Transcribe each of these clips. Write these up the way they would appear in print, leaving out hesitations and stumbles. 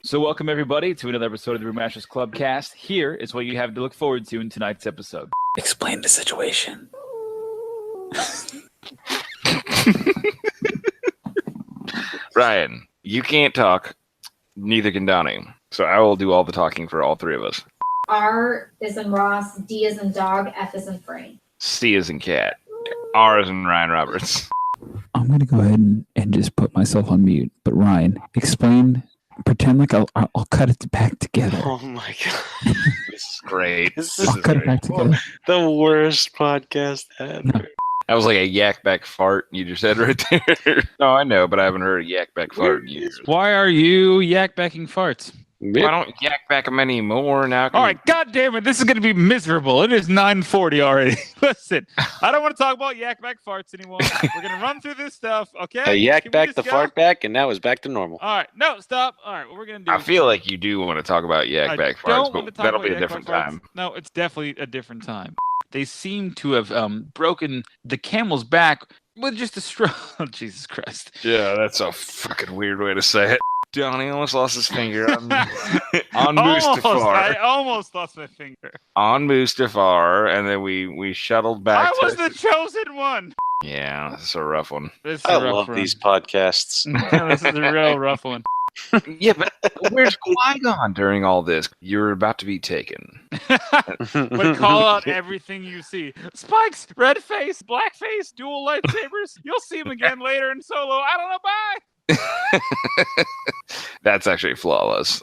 So welcome everybody to another episode of the Brewmasters Club cast. Here is what you have to look forward to in tonight's episode. Explain the situation. Ryan, you can't talk, neither can Donnie. So I will do all the talking for all three of us. R is in Ross, D is in Dog, F is in Frank. C is in Cat. R is in Ryan Roberts. I'm going to go ahead and just put myself on mute. But Ryan, pretend like I'll cut it back together. Oh my god. This is great. I'll cut it back together. The worst podcast ever. No. That was like a yak back fart you just said right there. No, I know, but I haven't heard a yak back fart in years. Why are you yak-backing farts? I don't yak back them anymore now. All right, God damn it, this is going to be miserable. It is 9:40 already. Listen, I don't want to talk about yak-back farts anymore. We're going to run through this stuff, okay? I yak Can we back just the go? fart back, and now it's back to normal. All right, no, stop. All right, what we're going to do I feel like you do want to talk about yak back farts, but that'll be a different time. No, it's definitely a different time. They seem to have broken the camel's back with just a straw. Oh, Jesus Christ. Yeah, that's a fucking weird way to say it. Donnie almost lost his finger on Mustafar. I almost lost my finger. On Mustafar, and then we shuttled back. I was the chosen one. Yeah, this is a rough one. This is I a rough love run. these podcasts. This is a real rough one. Yeah, but where's Qui-Gon during all this? You're about to be taken. But call out everything you see. Spikes, red face, black face, dual lightsabers. You'll see them again later in Solo. I don't know, bye. That's actually flawless.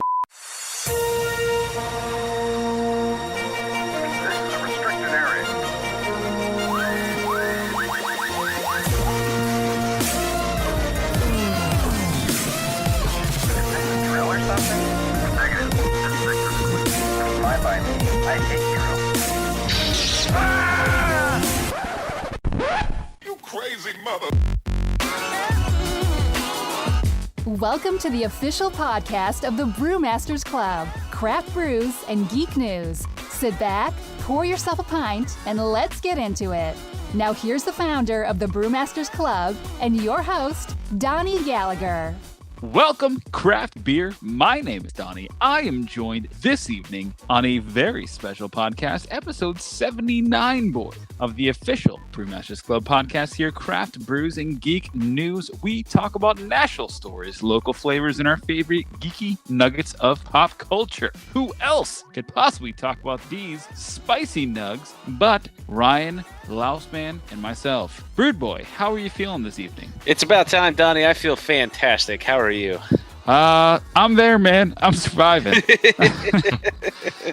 You crazy mother. Welcome to the official podcast of the Brewmasters Club, Craft Brews and Geek News. Sit back, pour yourself a pint, and let's get into it. Now here's the founder of the Brewmasters Club and your host, Donnie Gallagher. Welcome, craft beer. My name is Donnie. I am joined this evening on a very special podcast, episode 79, boys, of the official Brewmasters Club podcast here, Craft Brews and Geek News. We talk about national stories, local flavors, and our favorite geeky nuggets of pop culture. Who else could possibly talk about these spicy nugs but Ryan, the Louse Man, and myself? Brood Boy, how are you feeling this evening? It's about time, Donnie. I feel fantastic. How are you? I'm there, man. I'm surviving.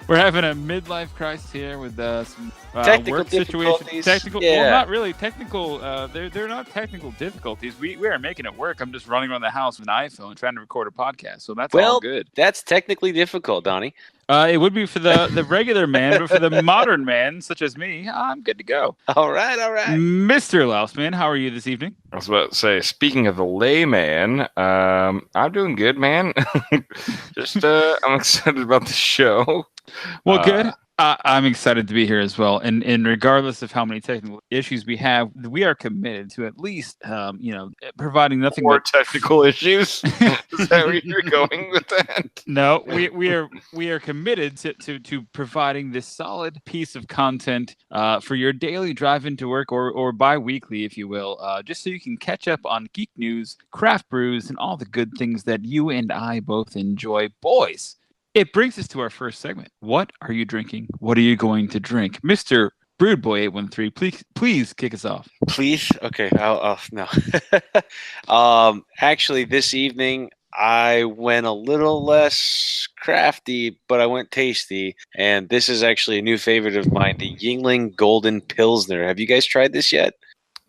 We're having a midlife crisis here with some Technical work situation. difficulties. Well, not really technical. They're not technical difficulties. We are making it work. I'm just running around the house with an iPhone trying to record a podcast, so that's all good. That's technically difficult, Donnie. It would be for the regular man, but for the modern man, such as me, I'm good to go. All right. Mr. Louseman, how are you this evening? I was about to say, speaking of the layman, I'm doing good, man. Just I'm excited about the show. Well, good. I'm excited to be here as well. And regardless of how many technical issues we have, we are committed to at least, providing nothing More but technical issues. Is that where you're going with that? No, we are committed to providing this solid piece of content for your daily drive into work or bi-weekly, if you will, just so you can catch up on geek news, craft brews, and all the good things that you and I both enjoy. Boys, it brings us to our first segment. What are you drinking? What are you going to drink? Mr. Broodboy 813, please kick us off. Please? Okay. I'll no. Actually, this evening, I went a little less crafty, but I went tasty. And this is actually a new favorite of mine, the Yingling Golden Pilsner. Have you guys tried this yet?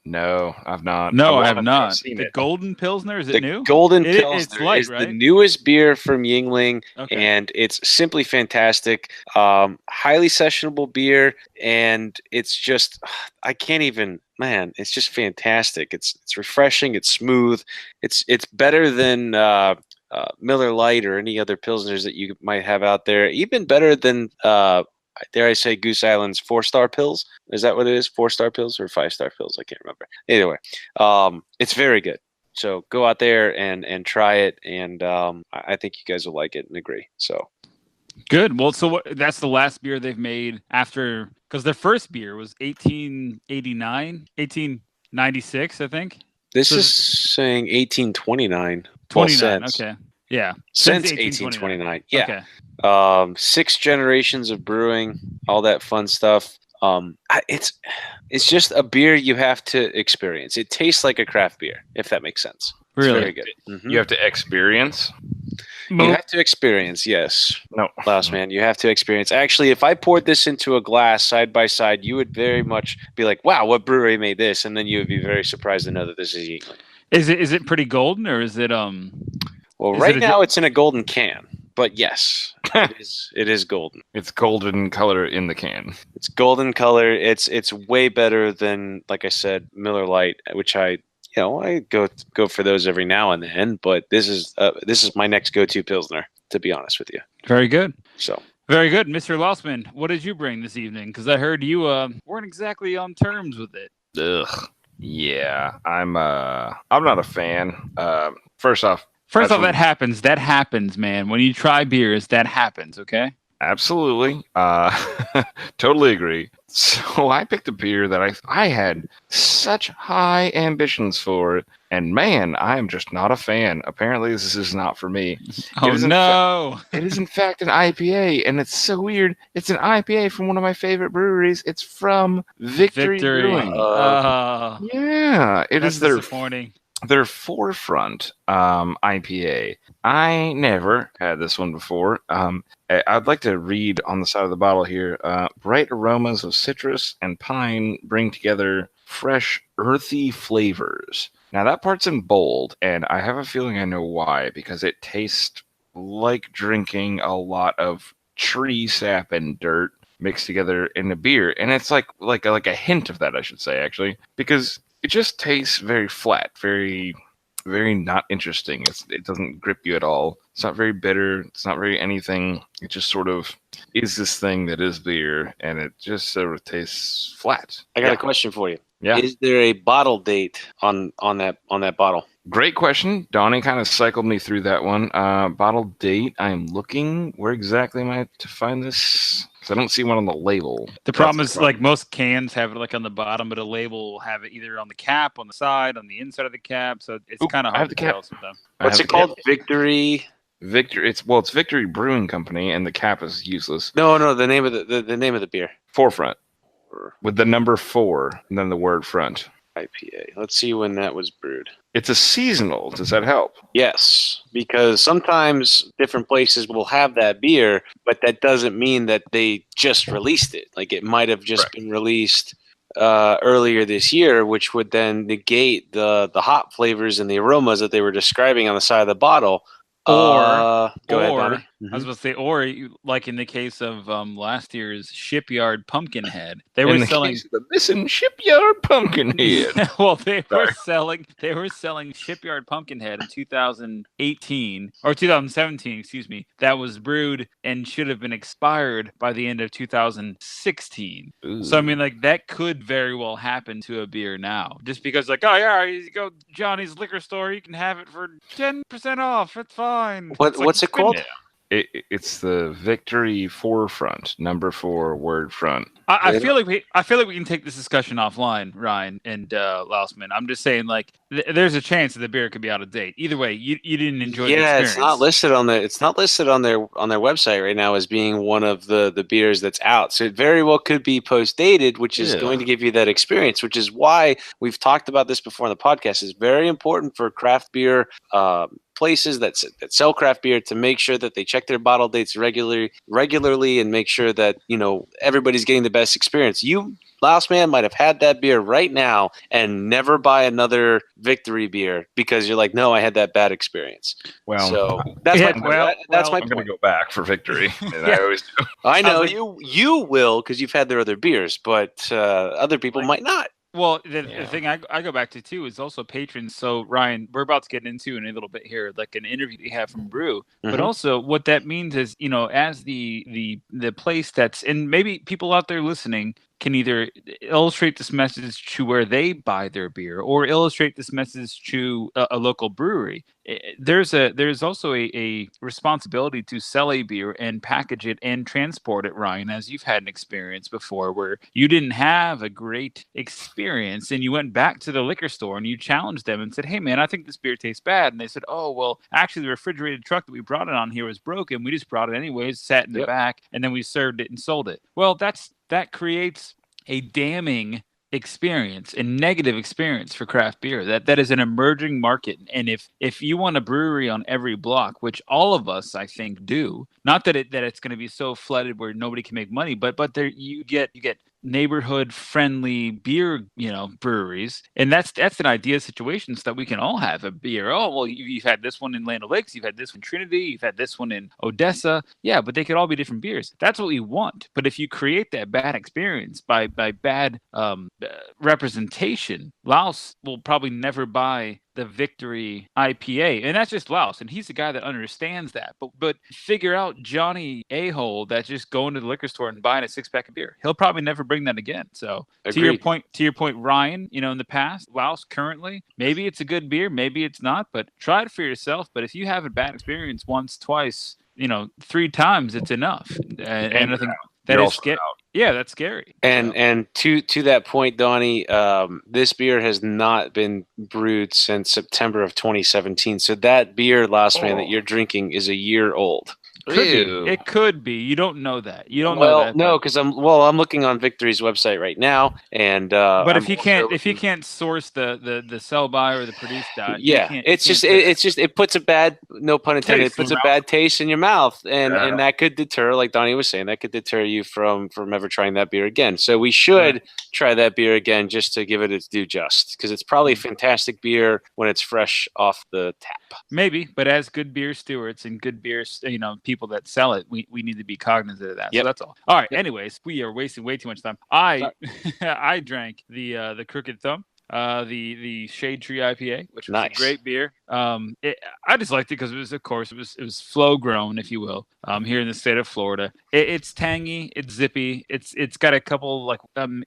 No, I've not. No, I have not. Seen The it. Golden Pilsner, is it The new? Golden It's Pilsner light, is right? the newest beer from Yingling, Okay. and it's simply fantastic. Highly sessionable beer, and it's just, I can't even, man, it's just fantastic. It's refreshing. It's smooth. It's better than Miller Lite or any other Pilsners that you might have out there. Even better than dare I say, Goose Island's 4-star pills? Is that what it is? 4-star pills or 5-star pills? I can't remember. Either way, it's very good. So go out there and try it, and I think you guys will like it and agree. So Good. Well, so that's the last beer they've made after, because their first beer was 1889, 1896, I think. this So is saying 1829. 29. Okay. Yeah. Since 1829. 1829. Yeah. Okay. 6 generations of brewing, all that fun stuff. It's just a beer you have to experience. It tastes like a craft beer, if that makes sense. It's Really? very good. Mhm. You have to experience. You have to experience, yes. No. Last man, you have to experience. Actually, if I poured this into a glass side by side, you would very much be like, "Wow, what brewery made this?" And then you would be very surprised to know that this is Yingling. Is it pretty golden, or is it Well, Is right it a now it's in a golden can, but yes, it is golden. It's golden color in the can. It's golden color. It's way better than, like I said, Miller Lite, which I go for those every now and then. But this is my next go-to Pilsner, to be honest with you. very good? So Very good, Mr. Lossman. What did you bring this evening? Because I heard you weren't exactly on terms with it. Ugh. Yeah, I'm not a fan. First off, That happens. That happens, man. When you try beers, that happens. Okay. absolutely. Totally agree. So I picked a beer that I had such high ambitions for, and man, I am just not a fan. Apparently, this is not for me. Oh no! It is in fact an IPA, and it's so weird. It's an IPA from one of my favorite breweries. It's from Victory Brewing. Yeah, it that's is their disappointing. Their Forefront IPA. I never had this one before. I'd like to read on the side of the bottle here. Bright aromas of citrus and pine bring together fresh, earthy flavors. Now that part's in bold, and I have a feeling I know why, because it tastes like drinking a lot of tree sap and dirt mixed together in a beer. And it's like a hint of that, I should say, actually, because it just tastes very flat, very, very not interesting. It doesn't grip you at all. It's not very bitter. It's not very anything. It just sort of is this thing that is beer, and it just sort of tastes flat. I got a question for you. Yeah. Is there a bottle date on that bottle? Great question. Donnie kind of cycled me through that one. Bottle date. I'm looking. Where exactly am I to find this? Because I don't see one on the label. The problem is, like, most cans have it like on the bottom, but a label will have it either on the cap, on the side, on the inside of the cap. So it's kind of I have hard the to cap. tell sometimes. What's it called? Victory. Victory. It's Victory Brewing Company, and the cap is useless. No. The name of the name of the beer. Forefront with the number 4 and then the word front. IPA. Let's see when that was brewed. It's a seasonal. Does that help? Yes, because sometimes different places will have that beer, but that doesn't mean that they just released it. Like, it might have just been released earlier this year, which would then negate the hop flavors and the aromas that they were describing on the side of the bottle. Go ahead, Donnie. I was going to say, or like in the case of last year's Shipyard Pumpkinhead, they were selling the missing Shipyard Pumpkinhead. well, they were selling Shipyard Pumpkinhead in 2018 or 2017, excuse me. That was brewed and should have been expired by the end of 2016. Ooh. So I mean, like, that could very well happen to a beer now, just because, like, oh yeah, you go to Johnny's liquor store, you can have it for 10% off. It's fine. What's it called? It's the Victory Forefront, number 4, word front. I feel like we can take this discussion offline, Ryan and Lausman. I'm just saying, like, there's a chance that the beer could be out of date. Either way, you didn't enjoy the experience. It's not listed on their website right now as being one of the beers that's out. So it very well could be post dated, which is going to give you that experience. Which is why we've talked about this before on the podcast. It's very important for craft beer places that sell craft beer to make sure that they check their bottle dates regularly and make sure that, you know, everybody's getting the best experience. You, last man, might have had that beer right now and never buy another Victory beer because you're like, no, I had that bad experience. Well, so that's my point. That's my I'm going point. to go back for Victory. And I always do. I know you will, because you've had their other beers, but other people might not. Well, the thing I go back to too is also patrons. So Ryan, we're about to get into in a little bit here, like an interview we have from Brew, but also what that means is, you know, as the place that's, and maybe people out there listening can either illustrate this message to where they buy their beer or illustrate this message to a local brewery. There's also a responsibility to sell a beer and package it and transport it, Ryan, as you've had an experience before where you didn't have a great experience and you went back to the liquor store and you challenged them and said, hey man, I think this beer tastes bad. And they said, oh, well, actually the refrigerated truck that we brought it on here was broken. We just brought it anyways, sat in the back, and then we served it and sold it. Well, that creates a damning experience and negative experience for craft beer. That is an emerging market, and if you want a brewery on every block, which all of us I think do, not that it's going to be so flooded where nobody can make money, but there you get neighborhood friendly beer, breweries, and that's an ideal situation so that we can all have a beer. Oh well, you've had this one in Land O'Lakes, you've had this one in Trinity, you've had this one in Odessa. Yeah, but they could all be different beers. That's what we want. But if you create that bad experience by bad representation, Laos will probably never buy the Victory IPA, and that's just Laos, and he's the guy that understands that. But figure out Johnny A-hole that's just going to the liquor store and buying a 6-pack of beer. He'll probably never bring that again. So Agreed. to your point, Ryan, in the past, Laos currently, maybe it's a good beer, maybe it's not, but try it for yourself. But if you have a bad experience once, twice, 3 times, it's enough. And I think that is scary. Yeah, that's scary. And to that point, Donnie, this beer has not been brewed since September of 2017. So that beer, Last Man, that you're drinking is a year old. It could be. You don't know that. You don't know that. Well, no, because I'm looking on Victory's website right now, and but if you can't source the sell by or the produce dot, it puts a bad, no pun intended, it puts a bad taste in your mouth, and that could deter, like Donnie was saying, that could deter you from ever trying that beer again. So we should try that beer again just to give it its due just, because it's probably a fantastic beer when it's fresh off the tap. Maybe, but as good beer stewards and good beer, people that sell it, we need to be cognizant of that. Yep. So that's all. All right. Yep. Anyways, we are wasting way too much time. I drank the Crooked Thumb, the Shade Tree IPA, which was a great beer. I just liked it because it was flow grown, if you will, here in the state of Florida. It's tangy, it's zippy, it's got a couple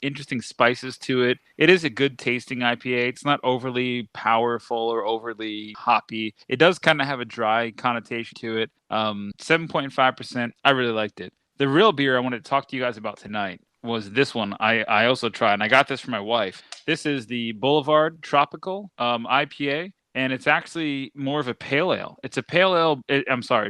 interesting spices to it. It is a good tasting IPA. It's not overly powerful or overly hoppy. It does kind of have a dry connotation to it. 7.5%. I really liked it. The real beer I wanted to talk to you guys about tonight was this one. I also tried, and I got this for my wife. This is the Boulevard Tropical IPA, and it's actually more of a pale ale. It's a pale ale.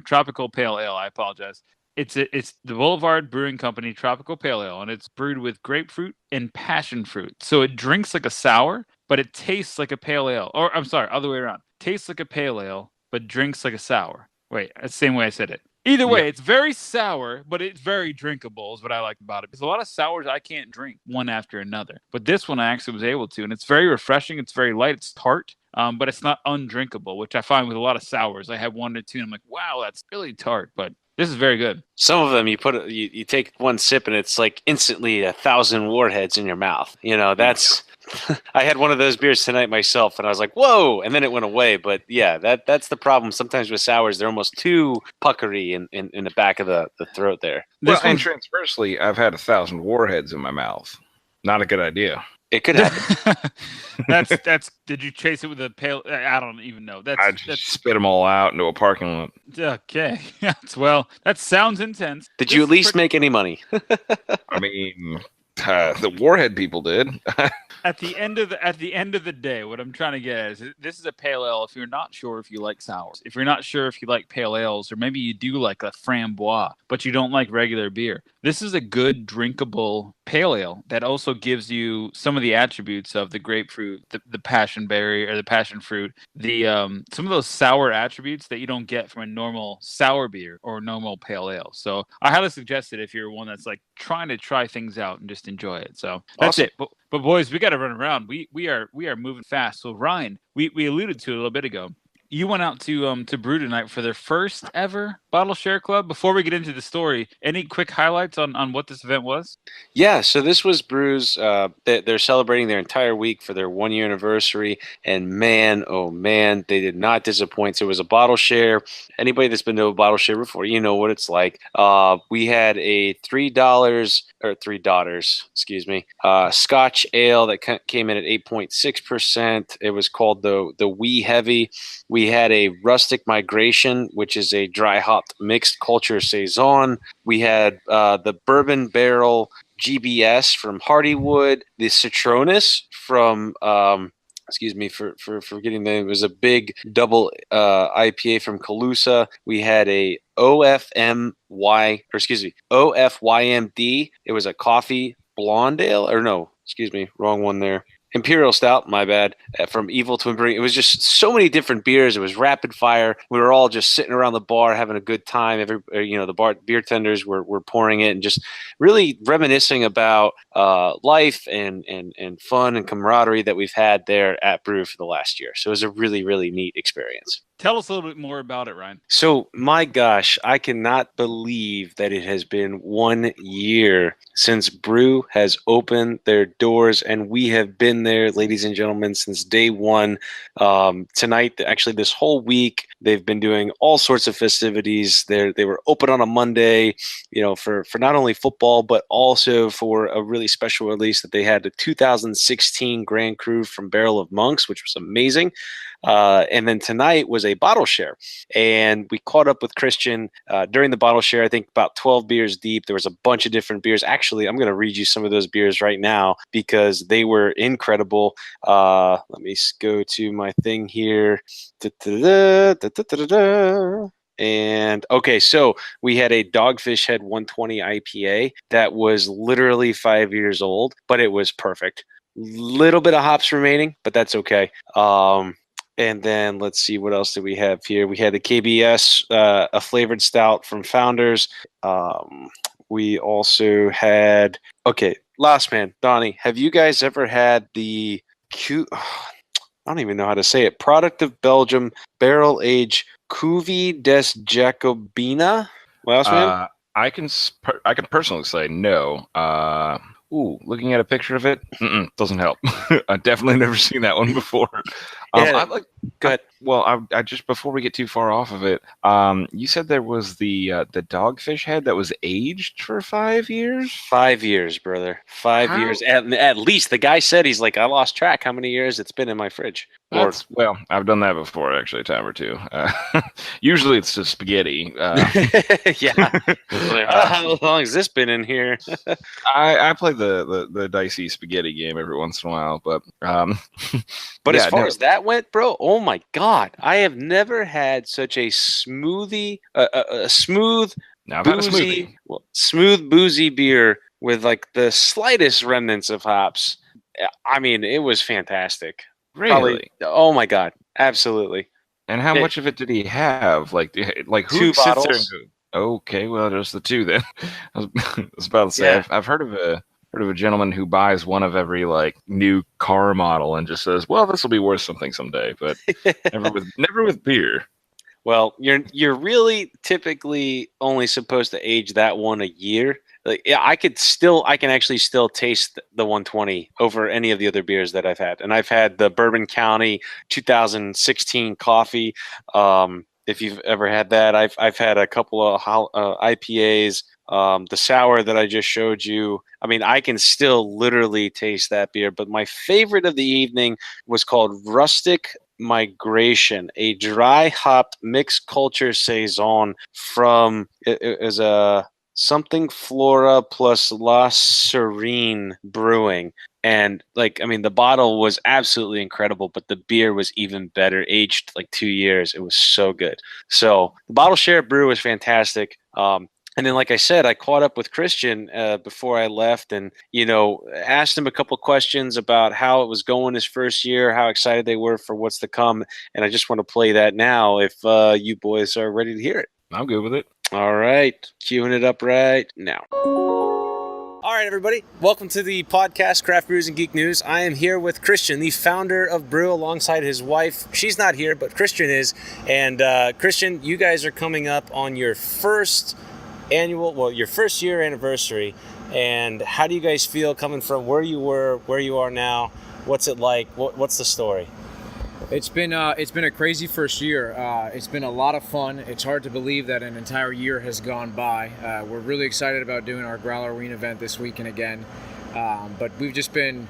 Tropical pale ale. I apologize. It's the Boulevard Brewing Company Tropical Pale Ale, and it's brewed with grapefruit and passion fruit. So it drinks like a sour, but it tastes like a pale ale. Or I'm sorry, other way around. Tastes like a pale ale, but drinks like a sour. Wait, that's the same way I said it. Either way, It's very sour, but it's very drinkable is what I like about it. There's a lot of sours I can't drink one after another. But this one I actually was able to, and it's very refreshing. It's very light. It's tart, but it's not undrinkable, which I find with a lot of sours. I have 1 or 2, and I'm like, wow, that's really tart. But this is very good. Some of them, you take one sip, and it's like instantly 1,000 warheads in your mouth. That's... I had one of those beers tonight myself, and I was like, whoa, and then it went away. But yeah, that's the problem. Sometimes with sours, they're almost too puckery in the back of the throat there. And transversely, I've had 1,000 warheads in my mouth. Not a good idea. It could happen. That's. Did you chase it with a pail? I don't even know. I just spit them all out into a parking lot. Okay. Well, that sounds intense. Did you at least make any money? I mean, the warhead people did. At the end of the day, what I'm trying to get at is this is a pale ale. If you're not sure if you like sours, if you're not sure if you like pale ales, or maybe you do like a framboise, but you don't like regular beer, this is a good drinkable pale ale that also gives you some of the attributes of the grapefruit, the passion berry or the passion fruit, the some of those sour attributes that you don't get from a normal sour beer or normal pale ale. So I highly suggest it if you're one that's like trying to try things out and just enjoy it. So that's it. But boys, we got to run around. We are moving fast. So Ryan, we alluded to it a little bit ago. you went out to Brew tonight for their first ever Bottle Share Club. Before we get into the story, any quick highlights on what this event was? Yeah, so this was Brews. They're celebrating their entire week for their 1 year anniversary, and man, oh man, they did not disappoint. So it was a bottle share. Anybody that's been to a bottle share before, you know what it's like. We had a $3, excuse me, Scotch ale that came in at 8.6%. It was called the Wee Heavy. We had a Rustic Migration, which is a dry hopped mixed culture saison. We had the Bourbon Barrel GBS from Hardywood, the Citronus from excuse me for forgetting the name. It was a big double IPA from Calusa. We had a OFYMD. It was a coffee blonde ale, or no, excuse me, wrong one there. Imperial Stout, my bad, from Evil Twin Brewing. It was just so many different beers. It was rapid fire. We were all just sitting around the bar having a good time. The beer tenders were pouring it and just really reminiscing about life and fun and camaraderie that we've had there at Brew for the last year. So it was a really, really neat experience. Tell us a little bit more about it, Ryan. So, my gosh, I cannot believe that it has been 1 year since Brew has opened their doors, and we have been there, ladies and gentlemen, since day one. Tonight, actually, this whole week, they've been doing all sorts of festivities. They were open on a Monday, for not only football, but also for a really special release that they had, the 2016 Grand Cru from Barrel of Monks, which was amazing. And then tonight was a bottle share, and we caught up with Christian during the bottle share. I think about 12 beers deep. There was a bunch of different beers. Actually, I'm going to read you some of those beers right now because they were incredible. Let me go to my thing here. And okay, so we had a Dogfish Head 120 IPA that was literally 5 years old, but it was perfect. Little bit of hops remaining, but that's okay. And then let's see, what else did we have here? We had the KBS, a flavored stout from Founders. We also had, last man, Donnie, have you guys ever had the I don't even know how to say it. Product of Belgium, barrel aged Cuvée des Jacobina? Last man? I can personally say no. Looking at a picture of it, doesn't help. I've definitely never seen that one before. Go ahead. I just, before we get too far off of it, you said there was the Dogfish Head that was aged for 5 years. 5 years, brother. 5 years at least. The guy said, he's like, I lost track how many years it's been in my fridge. Well, I've done that before, actually, a time or two. Usually it's just spaghetti. Yeah. How long has this been in here? I play the dicey spaghetti game every once in a while, but as far as that went, bro, oh my God, I have never had such a smoothie, smooth boozy beer with like the slightest remnants of hops. I mean, it was fantastic. Really? Probably, oh my God, absolutely. And how much of it did he have? Like who 2 sits bottles. there and goes, okay, well, just the 2 then. I was about to say, Yeah. I've heard of a gentleman who buys one of every like new car model and just says, well, this will be worth something someday, but never with beer. Well, you're really typically only supposed to age that one a year. Like, yeah, I can actually still taste the 120 over any of the other beers that I've had. And I've had the Bourbon County 2016 coffee. If you've ever had that, I've had a couple of IPAs. The sour that I just showed you. I mean, I can still literally taste that beer. But my favorite of the evening was called Rustic Migration, a dry hopped mixed culture saison from it was a something Flora plus La Serene Brewing. And the bottle was absolutely incredible, but the beer was even better, aged like 2 years. It was so good. So the bottle share brew was fantastic. And then, like I said, I caught up with Christian before I left and, asked him a couple questions about how it was going his first year, how excited they were for what's to come. And I just want to play that now if you boys are ready to hear it. I'm good with it. All right. Queuing it up right now. All right, everybody. Welcome to the podcast, Craft Brews and Geek News. I am here with Christian, the founder of Brew, alongside his wife. She's not here, but Christian is. And Christian, you guys are coming up on your first year anniversary. And how do you guys feel coming from where you were, where you are now? What's it like? What's the story? It's been a crazy first year. It's been a lot of fun. It's hard to believe that an entire year has gone by. We're really excited about doing our Growloween event this weekend again. But we've just been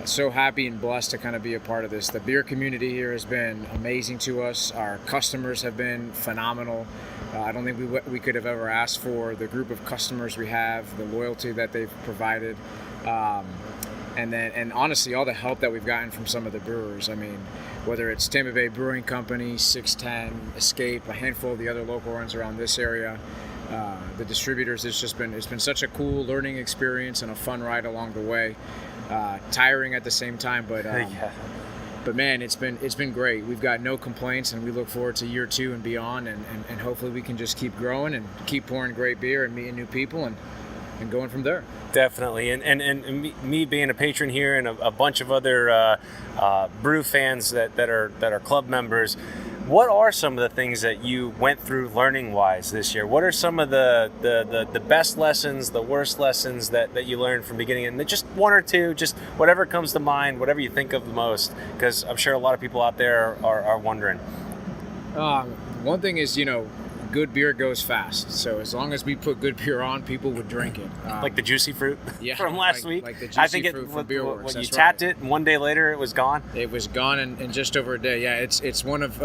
so happy and blessed to kind of be a part of this. The beer community here has been amazing to us. Our customers have been phenomenal. I don't think we could have ever asked for the group of customers we have, the loyalty that they've provided. And honestly, all the help that we've gotten from some of the brewers. I mean, whether it's Tampa Bay Brewing Company, 610, Escape, a handful of the other local ones around this area, the distributors, it's been such a cool learning experience and a fun ride along the way. Tiring at the same time, but man, it's been great. We've got no complaints, and we look forward to year 2 and beyond, and hopefully we can just keep growing and keep pouring great beer and meeting new people and going from there. Definitely, and me being a patron here and a bunch of other brew fans that are club members, what are some of the things that you went through learning-wise this year? What are some of the best lessons, the worst lessons that you learned from beginning? And just one or two, just whatever comes to mind, whatever you think of the most, because I'm sure a lot of people out there are wondering. One thing is, good beer goes fast. So as long as we put good beer on, people would drink it. Like the juicy fruit from last week. Like the juicy I think fruit from Beer Works. You tapped it, and one day later it was gone. It was gone in just over a day. Yeah, it's one of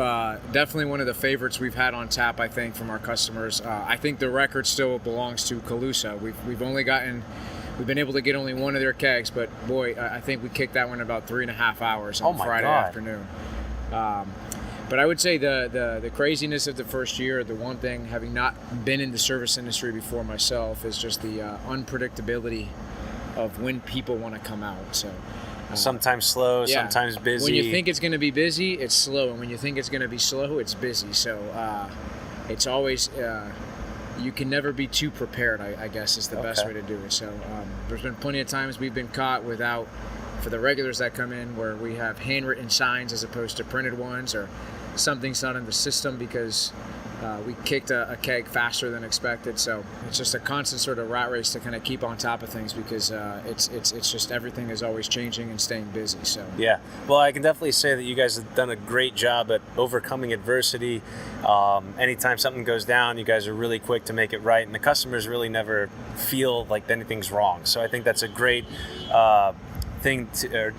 definitely one of the favorites we've had on tap, I think, from our customers. I think the record still belongs to Calusa. We've been able to get only one of their kegs, but boy, I think we kicked that one about 3.5 hours on Friday afternoon. But I would say the craziness of the first year, the one thing, having not been in the service industry before myself, is just the unpredictability of when people want to come out. So sometimes slow, sometimes busy. When you think it's going to be busy, it's slow, and when you think it's going to be slow, it's busy. So it's always you can never be too prepared, I guess, is the best way to do it. So there's been plenty of times we've been caught without, for the regulars that come in, where we have handwritten signs as opposed to printed ones, or something's not in the system because we kicked a keg faster than expected. So it's just a constant sort of rat race to kind of keep on top of things, because it's just everything is always changing and staying busy. So yeah, well, I can definitely say that you guys have done a great job at overcoming adversity. Anytime something goes down, you guys are really quick to make it right, and the customers really never feel like anything's wrong. So I think that's a great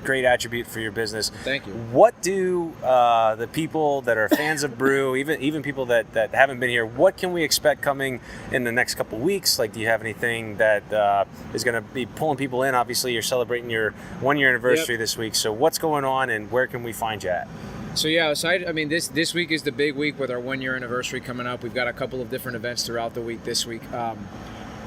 great attribute for your business. Thank you. What do the people that are fans of brew, even people that haven't been here, what can we expect coming in the next couple weeks? Like, do you have anything that is going to be pulling people in? Obviously, you're celebrating your 1-year anniversary this week. So what's going on, and where can we find you at? So I mean, this week is the big week with our 1-year anniversary coming up. We've got a couple of different events throughout the week this week.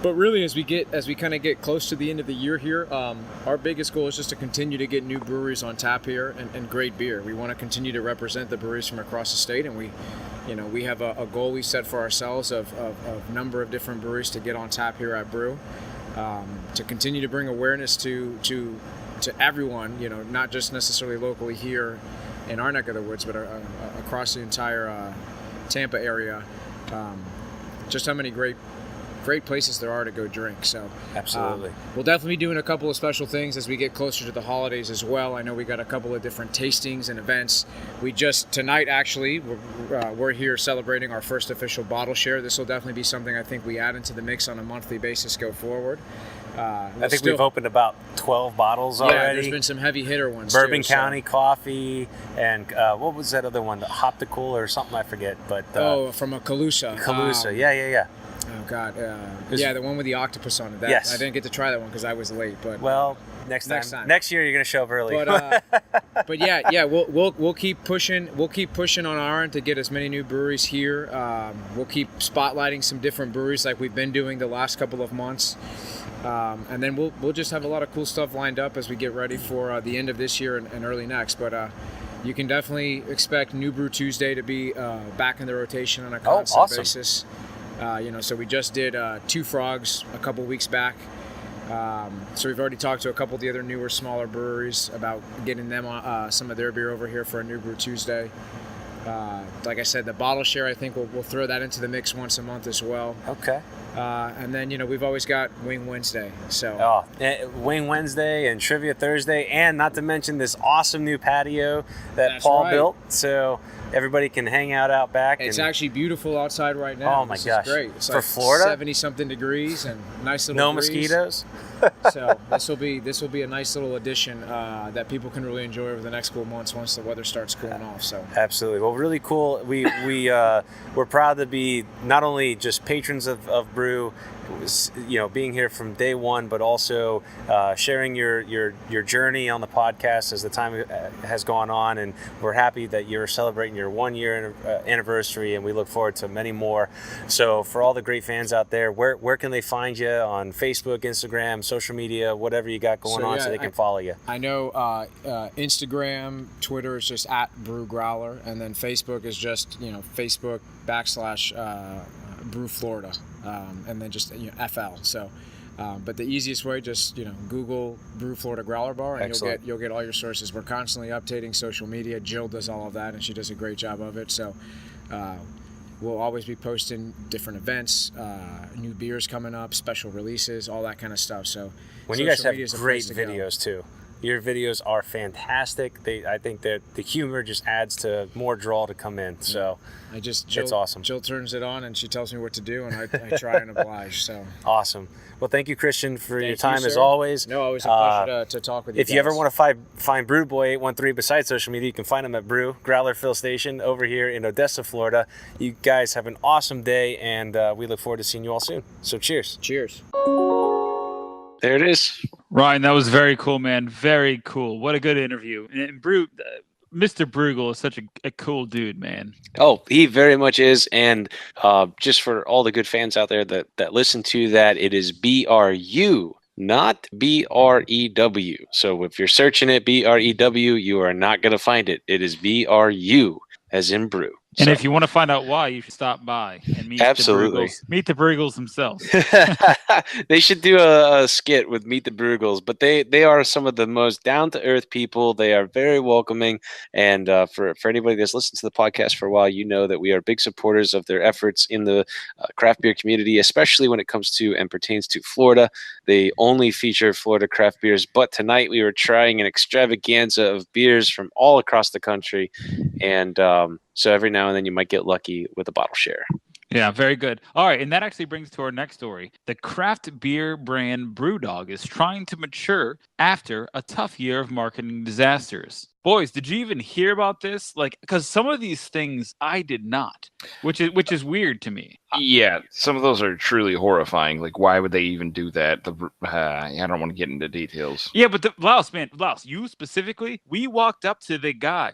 But really, as we kind of get close to the end of the year here, our biggest goal is just to continue to get new breweries on tap here and great beer. We want to continue to represent the breweries from across the state, and we have a goal we set for ourselves of number of different breweries to get on tap here at Brew, to continue to bring awareness to everyone, not just necessarily locally here in our neck of the woods, but across the entire Tampa area. Just how many great places there are to go drink. So absolutely, we'll definitely be doing a couple of special things as we get closer to the holidays as well. I know we got a couple of different tastings and events. We just tonight actually we're here celebrating our first official bottle share. This will definitely be something I think we add into the mix on a monthly basis go forward. I think we've opened about 12 bottles already. Yeah, there's been some heavy hitter ones. Bourbon County Coffee, and what was that other one? The Hoptical or something, I forget. But from a Calusa. Calusa, yeah. Oh God, the one with the octopus on it. Yes. I didn't get to try that one because I was late. But next time. Next year you're gonna show up early. But yeah, we'll keep pushing. We'll keep pushing on our end to get as many new breweries here. We'll keep spotlighting some different breweries like we've been doing the last couple of months. And then we'll just have a lot of cool stuff lined up as we get ready for the end of this year and early next. But you can definitely expect New Brew Tuesday to be back in the rotation on a constant basis. So we just did Two Frogs a couple weeks back. So we've already talked to a couple of the other newer, smaller breweries about getting them some of their beer over here for a New Brew Tuesday. Like I said, the bottle share, I think we'll throw that into the mix once a month as well. Okay. And then, we've always got Wing Wednesday. So Wing Wednesday and Trivia Thursday, and not to mention this awesome new patio that That's Paul right. built. So everybody can hang out back. It's actually beautiful outside right now. Oh my This gosh. is great. It's For like Florida? 70-something degrees and nice little no breeze. mosquitoes. So this will be a nice little addition that people can really enjoy over the next couple months once the weather starts cooling off. So Absolutely. Well, really cool. We're proud to be not only just patrons of Brew, being here from day one, but also sharing your journey on the podcast as the time has gone on. And we're happy that you're celebrating your 1 year anniversary, and we look forward to many more. So for all the great fans out there, where can they find you on Facebook, Instagram, social media, whatever you got going on, so they can follow you? I know Instagram, Twitter is just at Brew Growler, and then Facebook is just Facebook / Brew Florida, and then just FL. So, but the easiest way, just Google Brew Florida Growler Bar, and you'll get all your sources. We're constantly updating social media. Jill does all of that, and she does a great job of it. So, we'll always be posting different events, new beers coming up, special releases, all that kind of stuff. So, when you guys have great videos too. Your videos are fantastic. I think that the humor just adds to more draw to come in. So it's awesome. Jill turns it on and she tells me what to do, and I try and oblige. So awesome. Well, thank you, Christian, for your time as always. No, always a pleasure to talk with you. If you ever want to find Brew Boy 813 besides social media, you can find him at Brew Growler Fill Station over here in Odessa, Florida. You guys have an awesome day, and we look forward to seeing you all soon. So cheers. Cheers. There it is. Ryan, that was very cool, man. Very cool. What a good interview. And Mr. Bruegel is such a cool dude, man. Oh, he very much is. And just for all the good fans out there that listen to that, it is BRU, not BREW. So if you're searching it, BREW, you are not going to find it. It is BRU, as in brew. And if you want to find out why, you should stop by and meet Absolutely. the Bruegels themselves. They should do a skit with Meet the Brugels, but they are some of the most down-to-earth people. They are very welcoming, and for anybody that's listened to the podcast for a while, you know that we are big supporters of their efforts in the craft beer community, especially when it comes to and pertains to Florida. They only feature Florida craft beers, but tonight we were trying an extravaganza of beers from all across the country, and so every now and then you might get lucky with a bottle share. Yeah, very good. All right, and that actually brings to our next story. The craft beer brand Brewdog is trying to mature after a tough year of marketing disasters. Boys, did you even hear about this? Because some of these things I did not, which is weird to me. Yeah, some of those are truly horrifying. Like, why would they even do that? I don't want to get into details. Yeah, but Laos, you specifically, we walked up to the guy.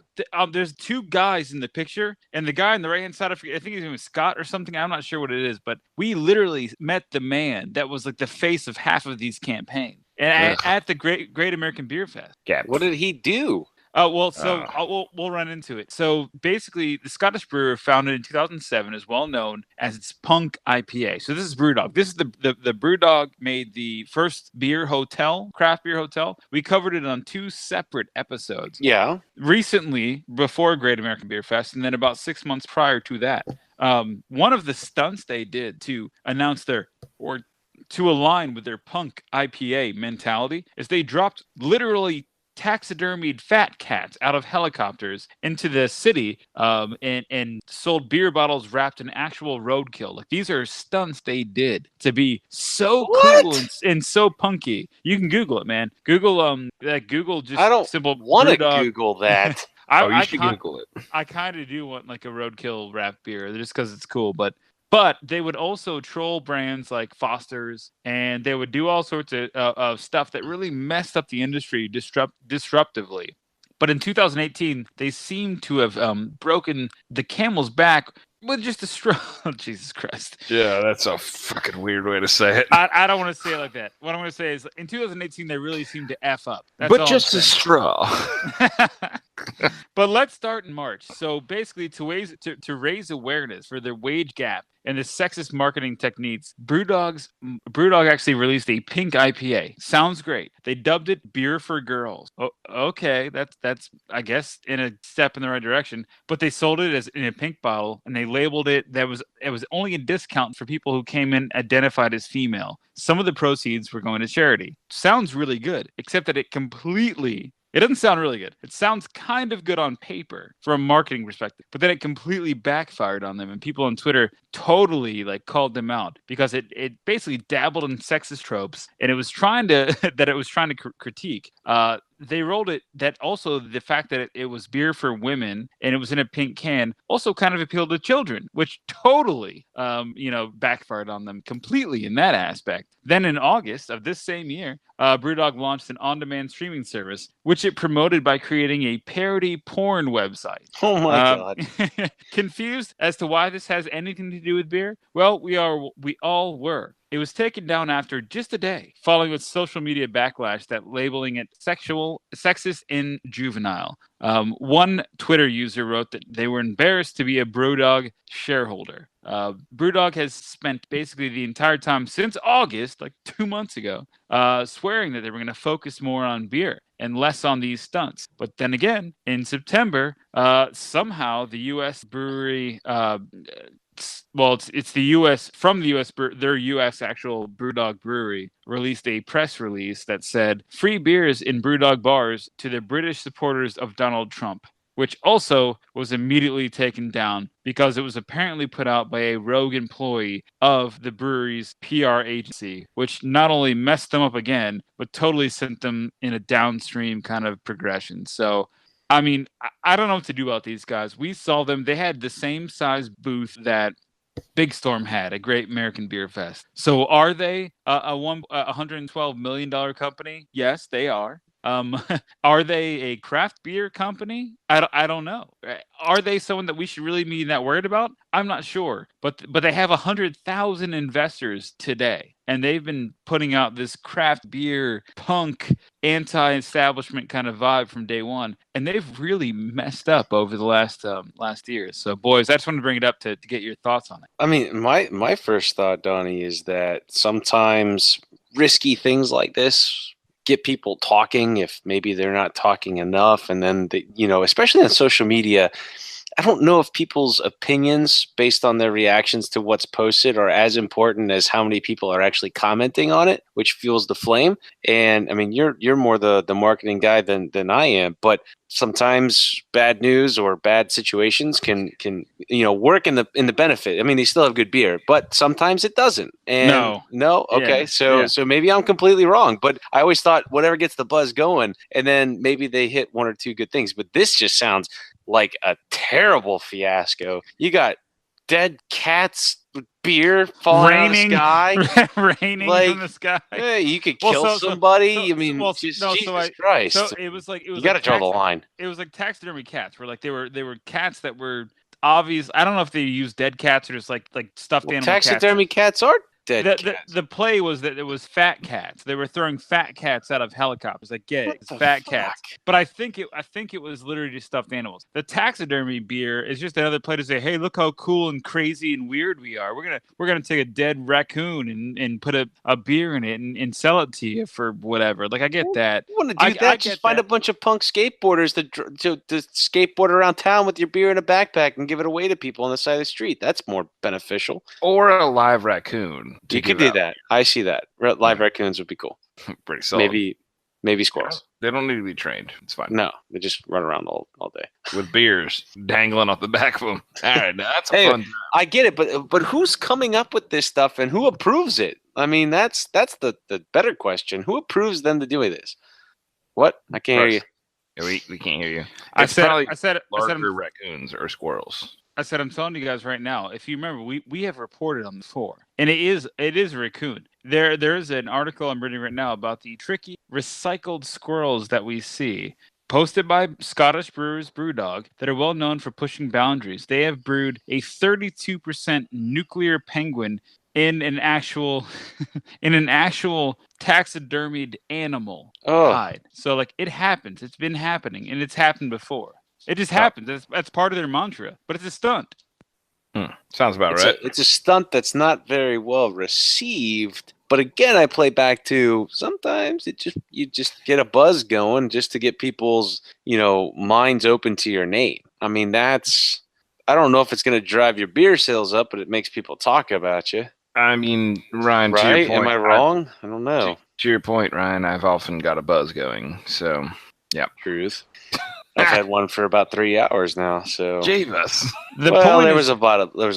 There's two guys in the picture, and the guy on the right-hand side, I think his name was Scott or something. I'm not sure what it is, but we literally met the man that was like the face of half of these campaigns. And at the Great American Beer Fest. Yeah. What did he do? We'll run into it. So basically, the Scottish brewer founded in 2007 is well known as its Punk IPA. So this is Brewdog. This is the Brewdog made the first craft beer hotel. We covered it on 2 separate episodes. Yeah. Recently, before Great American Beer Fest, and then about 6 months prior to that, one of the stunts they did to announce to align with their Punk IPA mentality is they dropped literally taxidermied fat cats out of helicopters into the city and sold beer bottles wrapped in actual roadkill. Like, these are stunts they did to be so cool and so punky. You can Google it, man. Google just I don't simple want to Brewdog. Google that. You should Google it. I kind of do want like a roadkill wrapped beer just because it's cool, but they would also troll brands like Foster's, and they would do all sorts of stuff that really messed up the industry disruptively. But in 2018, they seem to have broken the camel's back with just a straw. Oh, Jesus Christ. Yeah, that's a fucking weird way to say it. I don't want to say it like that. What I'm going to say is in 2018, they really seemed to F up. That's but all just a straw. But let's start in March. So basically, to raise awareness for their wage gap and the sexist marketing techniques, Brewdog actually released a pink IPA. Sounds great. They dubbed it "Beer for Girls." Okay, that's I guess in a step in the right direction. But they sold it as in a pink bottle, and they labeled it it was only a discount for people who came in identified as female. Some of the proceeds were going to charity. Sounds really good, except that it doesn't sound really good. It sounds kind of good on paper from a marketing perspective, but then it completely backfired on them, and people on Twitter totally like called them out because it basically dabbled in sexist tropes, and it was trying to critique. They rolled it that also the fact that it was beer for women and it was in a pink can also kind of appealed to children, which totally backfired on them completely in that aspect. Then in August of this same year, Brewdog launched an on-demand streaming service, which it promoted by creating a parody porn website. Oh my God. Confused as to why this has anything to do with beer? Well, we all were. It was taken down after just a day, following a social media backlash that labeling it sexist, and juvenile. One Twitter user wrote that they were embarrassed to be a Brewdog shareholder. Brewdog has spent basically the entire time since August, like 2 months ago, swearing that they were going to focus more on beer and less on these stunts. But then again, in September, somehow the U.S. brewery it's the U.S. from the U.S. Their U.S. actual Brewdog brewery released a press release that said free beers in Brewdog bars to the British supporters of Donald Trump, which also was immediately taken down because it was apparently put out by a rogue employee of the brewery's PR agency, which not only messed them up again, but totally sent them in a downstream kind of progression. So I mean, I don't know what to do about these guys. We saw them. They had the same size booth that Big Storm had, a Great American Beer Fest. So are they a $112 million company? Yes, they are. Are they a craft beer company? I don't know. Are they someone that we should really be that worried about? I'm not sure. But they have 100,000 investors today, and they've been putting out this craft beer punk anti-establishment kind of vibe from day one, and they've really messed up over the last year. So, boys, I just wanted to bring it up to get your thoughts on it. I mean, my first thought, Donnie, is that sometimes risky things like this get people talking if maybe they're not talking enough, and then especially on social media, I don't know if people's opinions based on their reactions to what's posted are as important as how many people are actually commenting on it, which fuels the flame. And I mean, you're more the marketing guy than I am, but sometimes bad news or bad situations can work in the benefit. I mean, they still have good beer, but sometimes it doesn't. And no, okay, yeah. So maybe I'm completely wrong, but I always thought whatever gets the buzz going, and then maybe they hit one or two good things. But this just sounds like a terrible fiasco. You got dead cats with beer falling out of the sky. Raining from the sky. Yeah, you could kill somebody. Jesus Christ. So it was you got to draw the line. It was like taxidermy cats, where like they were cats that were obvious. I don't know if they used dead cats or just like stuffed animal cats. Taxidermy cats are dead cats. The play was that it was fat cats. They were throwing fat cats out of helicopters. I get it. It's fat cats. But I think it was literally just stuffed animals. The taxidermy beer is just another play to say, hey, look how cool and crazy and weird we are. We're gonna take a dead raccoon and put a beer in it and sell it to you for whatever. Like, I get that. You want to do that? Just find a bunch of punk skateboarders to skateboard around town with your beer in a backpack and give it away to people on the side of the street. That's more beneficial. Or a live raccoon. You could do that. I see that. Live raccoons would be cool. Pretty solid. Maybe squirrels. They don't need to be trained. It's fine. No, they just run around all day with beers dangling off the back of them. All right, that's a fun. I get it, but who's coming up with this stuff and who approves it? I mean, that's the better question. Who approves them to do this? What? I can't hear you. Yeah, we can't hear you. I said larger raccoons or squirrels. I said, I'm telling you guys right now, if you remember, we have reported on this before, and it is a raccoon. There is an article I'm reading right now about the tricky recycled squirrels that we see, posted by Scottish brewers Brewdog, that are well known for pushing boundaries. They have brewed a 32% nuclear penguin in an actual taxidermied animal Oh, died. So like it happens. It's been happening, and it's happened before. It just happens. That's part of their mantra, but it's a stunt. Sounds about right. it's a stunt that's not very well received. But again, I play back to sometimes you just get a buzz going just to get people's minds open to your name. I mean, I don't know if it's going to drive your beer sales up, but it makes people talk about you. I mean, Ryan, to Right? your point, Am I wrong? I don't know. To your point, Ryan, I've often got a buzz going. So, yeah. Truth. I've had one for about 3 hours now. So Javis. There was a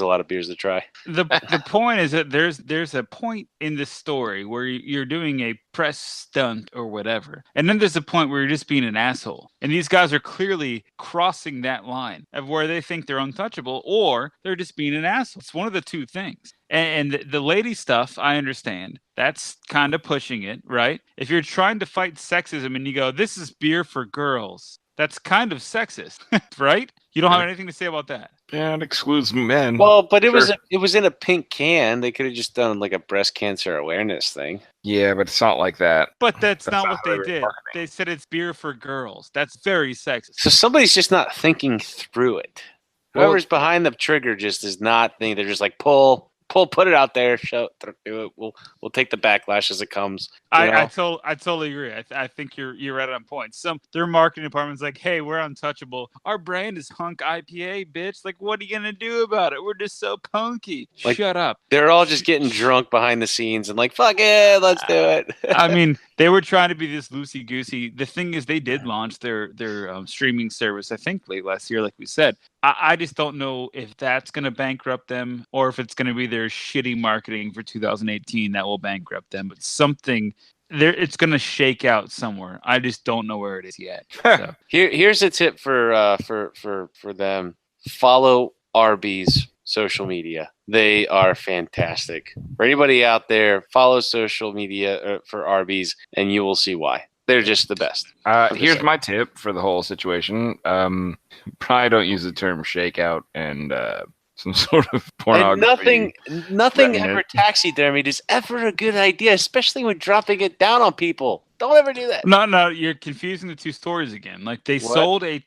lot of beers to try. The point is that there's a point in the story where you're doing a press stunt or whatever, and then there's a point where you're just being an asshole. And these guys are clearly crossing that line of where they think they're untouchable, or they're just being an asshole. It's one of the two things. And the lady stuff, I understand. That's kind of pushing it, right? If you're trying to fight sexism and you go, "This is beer for girls," that's kind of sexist, right? You don't have anything to say about that. Yeah, it excludes men. Well, but it was in a pink can. They could have just done like a breast cancer awareness thing. Yeah, but it's not like that. But that's not what they did. They said it's beer for girls. That's very sexist. So somebody's just not thinking through it. Whoever's behind the trigger just is not thinking. They're just like pull, put it out there. Do it. We'll take the backlash as it comes. I totally agree. I think you're right on point. Their marketing department's like, "Hey, we're untouchable. Our brand is Hunk IPA, bitch. Like, what are you gonna do about it? We're just so punky." Like, shut up. They're all just getting drunk behind the scenes and like, "Fuck it, let's do it." I mean, they were trying to be this loosey goosey. The thing is, they did launch their streaming service, I think, late last year, like we said. I just don't know if that's going to bankrupt them or if it's going to be their shitty marketing for 2018 that will bankrupt them. But something there, it's going to shake out somewhere. I just don't know where it is yet. So. Here's a tip for them: follow Arby's social media. They are fantastic. For anybody out there, follow social media for Arby's, and you will see why. They're just the best. Here's my tip for the whole situation. Probably don't use the term shakeout and some sort of pornography. And nothing ever taxidermied is ever a good idea, especially when dropping it down on people. Don't ever do that. No, you're confusing the two stories again. Like they sold a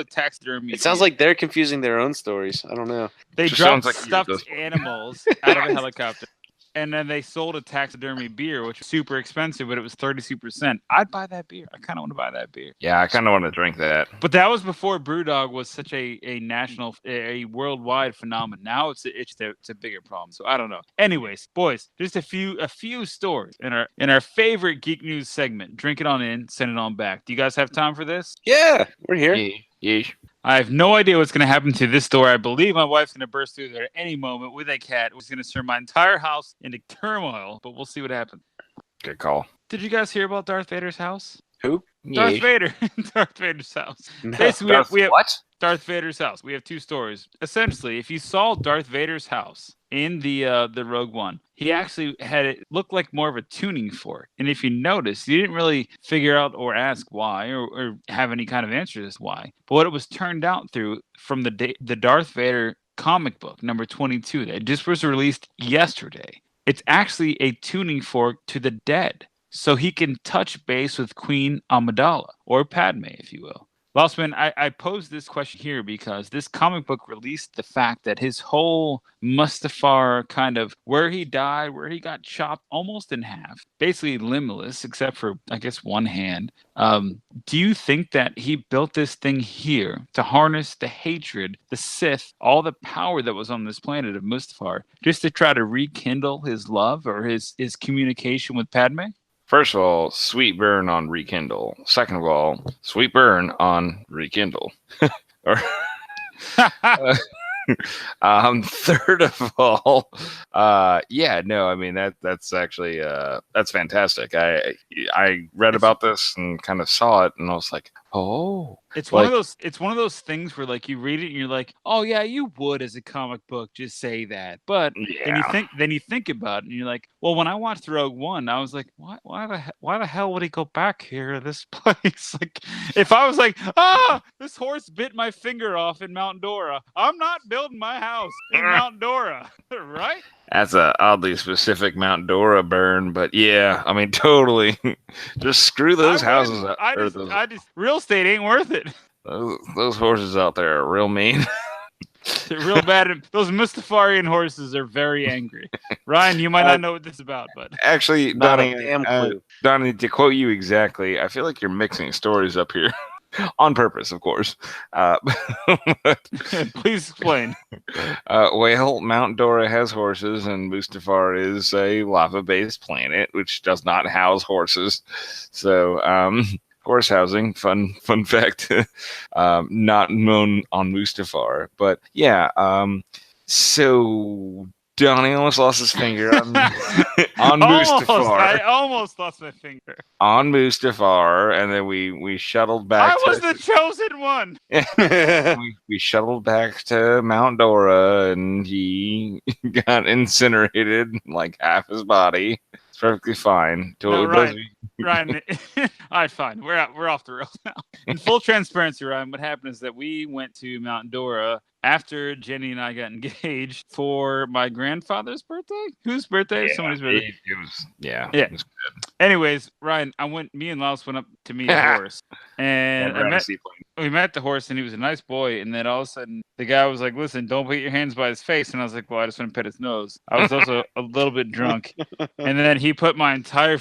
taxidermy. It sounds like they're confusing their own stories. I don't know. They dropped stuffed animals out of a helicopter. And then they sold a taxidermy beer, which was super expensive, but it was 32%. I'd buy that beer. I kind of want to buy that beer. Yeah, I kind of want to drink that. But that was before Brewdog was such a national, a worldwide phenomenon. Now it's a bigger problem. So I don't know. Anyways, boys, just a few stories in our favorite Geek News segment. Drink it on in, send it on back. Do you guys have time for this? Yeah, we're here. Yeah. I have no idea what's going to happen to this story. I believe my wife's going to burst through there at any moment with a cat. It's going to turn my entire house into turmoil, but we'll see what happens. Good call. Did you guys hear about Darth Vader's house? Who? Darth Vader. Darth Vader's house. No. Basically, we have what? Darth Vader's house. We have two stories. Essentially, if you saw Darth Vader's house in the Rogue One, he actually had it look like more of a tuning fork. And if you notice, you didn't really figure out or ask why or have any kind of answer as why. But what it was turned out through from the Darth Vader comic book number 22 that just was released yesterday. It's actually a tuning fork to the dead, so he can touch base with Queen Amidala, or Padme, if you will. Lossman, I posed this question here because this comic book released the fact that his whole Mustafar kind of where he died, where he got chopped almost in half, basically limbless except for, I guess, one hand. Do you think that he built this thing here to harness the hatred, the Sith, all the power that was on this planet of Mustafar, just to try to rekindle his love or his communication with Padme? First of all, sweet burn on rekindle. Second of all, sweet burn on rekindle. Third of all, I mean that's actually that's fantastic. I read about this and kind of saw it, and I was like, oh. It's one of those things where like you read it and you're like, oh yeah, you would as a comic book just say that. But then you think about it and you're like, well, when I watched Rogue One, I was like, why the hell would he go back here to this place? Like if I was like, this horse bit my finger off in Mount Dora, I'm not building my house in Mount Dora, right? That's a oddly specific Mount Dora burn, but yeah, I mean, totally. Just screw those houses up. I just real estate ain't worth it. Those horses out there are real mean. They're real bad. Those Mustafarian horses are very angry. Ryan, you might not know what this is about, but actually, Not a Donnie, damn clue. Donnie, to quote you exactly, I feel like you're mixing stories up here. On purpose, of course. Please explain. Well, Mount Dora has horses, and Mustafar is a lava-based planet, which does not house horses. So, horse housing, fun fact, not known on Mustafar. But yeah, so Donnie almost lost his finger on Mustafar. I almost lost my finger. On Mustafar, and then we shuttled back. I was the chosen one. we shuttled back to Mount Dora, and he got incinerated, like half his body. It's perfectly fine. No, Ryan, all right, fine. We're off the rails now. In full transparency, Ryan, what happened is that we went to Mount Dora after Jenny and I got engaged for my grandfather's birthday. Whose birthday? Yeah, Somebody's birthday. It was, yeah. Yeah. It was good. Anyways, Ryan, me and Laos went up to meet a horse, and we met the horse, and he was a nice boy. And then all of a sudden, the guy was like, "Listen, don't put your hands by his face." And I was like, "Well, I just want to pet his nose." I was also a little bit drunk, and then he put my entire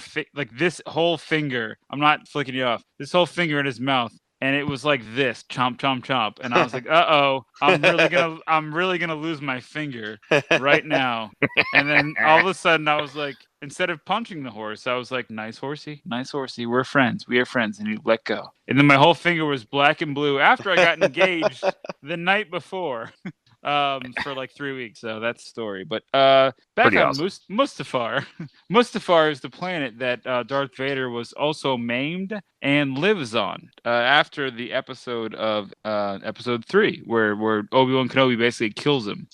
this whole finger. I'm not flicking you off. This whole finger in his mouth. And it was like this, chomp, chomp, chomp. And I was like, uh-oh, I'm really gonna lose my finger right now. And then all of a sudden I was like, instead of punching the horse, I was like, nice horsey, we're friends. We are friends. And he let go. And then my whole finger was black and blue after I got engaged the night before. For like 3 weeks. So that's the story. But back Pretty on awesome. Mustafar. Mustafar is the planet that Darth Vader was also maimed and lives on after the episode of episode 3, where Obi-Wan Kenobi basically kills him.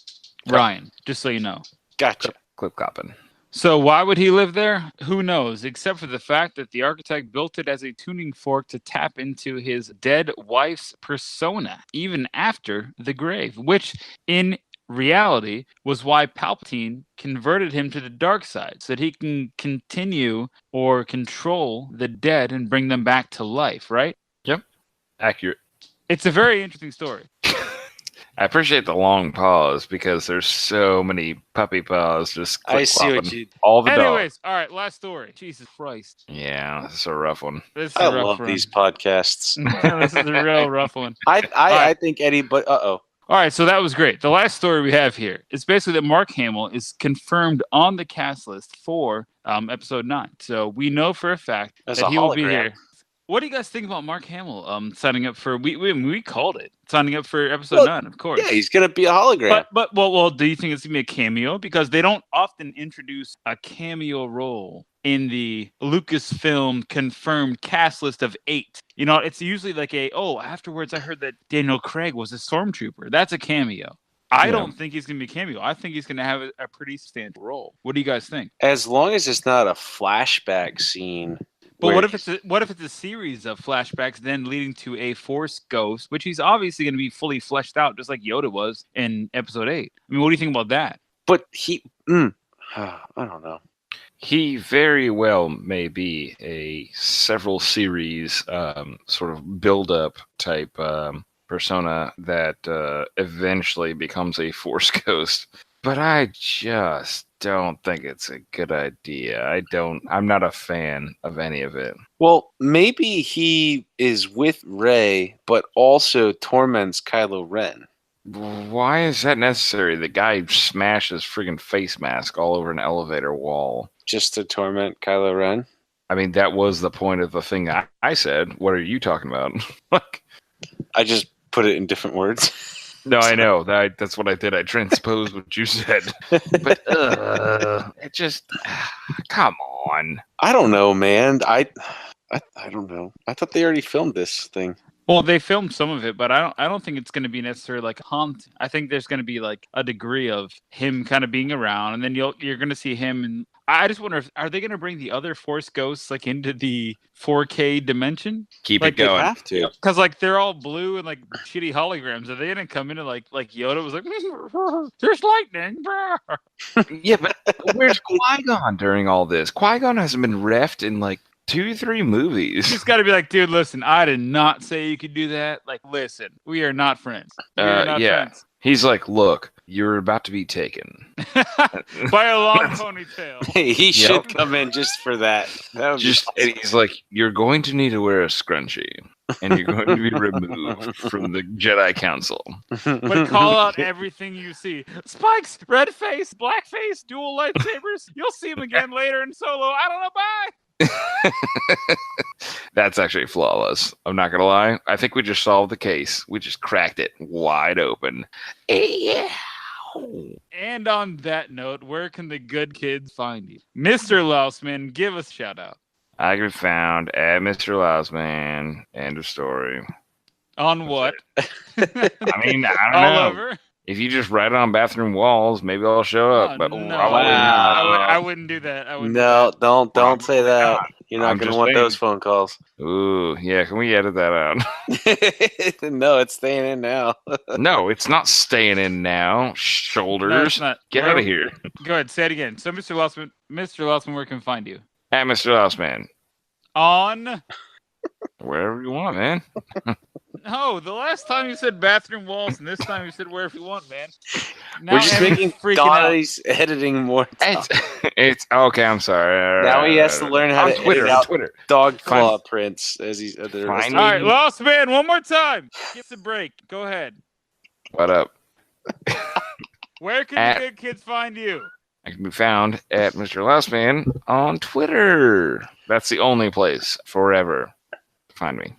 Ryan, just so you know. Gotcha. Clip copping. So why would he live there? Who knows, except for the fact that the architect built it as a tuning fork to tap into his dead wife's persona, even after the grave, which in reality was why Palpatine converted him to the dark side, so that he can continue or control the dead and bring them back to life, right? Yep. Accurate. It's a very interesting story. I appreciate the long pause because there's so many puppy paws just I see what clip-clopping you. all the Anyways, all right, last story. Jesus Christ. Yeah, this is a rough one. This is I a rough love run. these podcasts. This is a real rough one. I think Eddie, but All right, so that was great. The last story we have here is basically that Mark Hamill is confirmed on the cast list for episode 9. So we know for a fact As that a he will be hologram. here. What do you guys think about Mark Hamill signing up for? We called it signing up for episode 9, of course. yeah, he's gonna be a hologram. But well, do you think it's gonna be a cameo? Because they don't often introduce a cameo role in the Lucasfilm confirmed cast list of 8. You know, it's usually like afterwards I heard that Daniel Craig was a stormtrooper. That's a cameo. I don't think he's going to be a cameo. I think he's going to have a pretty standard role. What do you guys think? As long as it's not a flashback scene. But where- what if it's a series of flashbacks then leading to a Force ghost, which he's obviously going to be fully fleshed out, just like Yoda was in episode 8. I mean, what do you think about that? But he, I don't know. He very well may be a several series sort of build-up type persona that eventually becomes a Force ghost. But I just don't think it's a good idea. I'm not a fan of any of it. Well, maybe he is with Rey, but also torments Kylo Ren. Why is that necessary? The guy smashed his friggin' face mask all over an elevator wall. Just to torment Kylo Ren? I mean, that was the point of the thing I said. What are you talking about? I just put it in different words. No, I know. That's what I did. I transposed what you said. But it just... come on. I don't know, man. I don't know. I thought they already filmed this thing. Well, they filmed some of it, but I don't think it's going to be necessarily like haunt. I think there's going to be like a degree of him kind of being around, and then you're going to see him in I just wonder, are they going to bring the other Force ghosts like into the 4K dimension? Keep Like, it They going. have to. Because like they're all blue and like shitty holograms. Are they going to come in and like Yoda was like, there's lightning. Yeah, but where's Qui-Gon during all this? Qui-Gon hasn't been refed in like 2-3 movies. Just got to be like, dude, listen, I did not say you could do that. Like, listen, we are not friends. We are not yeah. friends. He's like, look, you're about to be taken. By a long ponytail. He should come in just for that. That would Just be and he's like, you're going to need to wear a scrunchie, and you're going to be removed from the Jedi Council. But call out everything you see. Spikes, red face, black face, dual lightsabers. You'll see him again later in Solo. I don't know, bye. That's actually flawless. I'm not gonna lie. I think we just solved the case. We just cracked it wide open. Yeah. And on that note, where can the good kids find you? Mr. Lousman, give us a shout out. I can be found at Mr. Lousman. End of story. On what? I mean, I don't All know. over? If you just write it on bathroom walls, maybe I'll show up. Oh, But no. probably not. I wouldn't do that. I wouldn't do No, that. don't say that. You're not I'm going to just want saying. those phone calls. Ooh, yeah. Can we edit that out? No, it's staying in now. No, it's not staying in now. No, Shoulders. it's not. Get out of here. Go ahead, say it again. So, Mr. Lousman, where can we find you? At Mr. Lousman. On. Wherever you want, man. Oh, the last time you said bathroom walls, and this time you said wherever you want, man. Now We're just Emmy's making freaking out. Donnie's editing more time. It's okay. I'm sorry. Now he has to learn how on to Twitter. edit out Twitter. dog Fine. claw prints as he's Fine. All right, Lost Man, one more time. Give us a break. Go ahead. What up? Where can At- the good kids find you? I can be found at Mr. Lousman on Twitter. That's the only place forever to find me.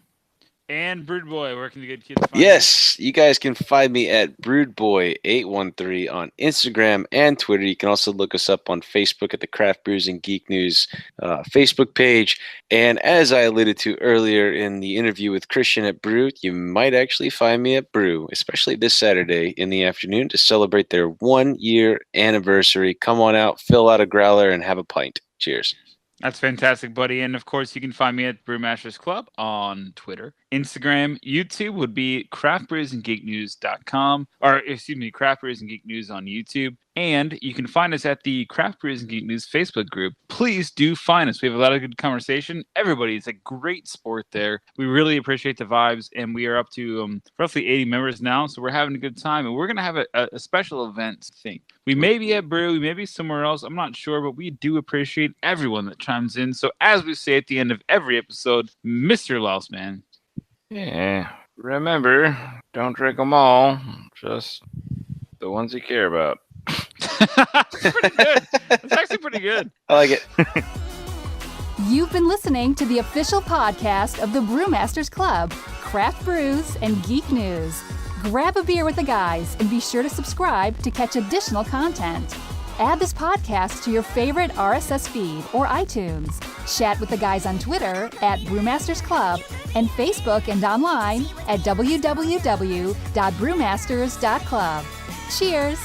And Brood Boy, where can the good kids find Yes, you guys can find me at Broodboy813 on Instagram and Twitter. You can also look us up on Facebook at the Craft Brews and Geek News Facebook page. And as I alluded to earlier in the interview with Christian at Brew, you might actually find me at Brew, especially this Saturday in the afternoon to celebrate their 1-year anniversary. Come on out, fill out a growler, and have a pint. Cheers. That's fantastic, buddy. And of course, you can find me at Brewmasters Club on Twitter, Instagram, YouTube would be craftbrewsandgeeknews.com, or excuse me, Craft Brews and Geek News on YouTube. And you can find us at the Craft Brews and Geek News Facebook group. Please do find us. We have a lot of good conversation. Everybody's a great sport there. We really appreciate the vibes, and we are up to roughly 80 members now, so we're having a good time. And we're going to have a special event thing. We may be at Brew, we may be somewhere else. I'm not sure, but we do appreciate everyone that chimes in. So as we say at the end of every episode, Mr. Lousman. Yeah. Remember, don't drink them all. Just the ones you care about. That's pretty good. That's actually pretty good. I like it. You've been listening to the official podcast of the Brewmasters Club, Craft Brews and Geek News. Grab a beer with the guys and be sure to subscribe to catch additional content. Add this podcast to your favorite RSS feed or iTunes. Chat with the guys on Twitter at Brewmasters Club and Facebook and online at www.brewmasters.club. Cheers!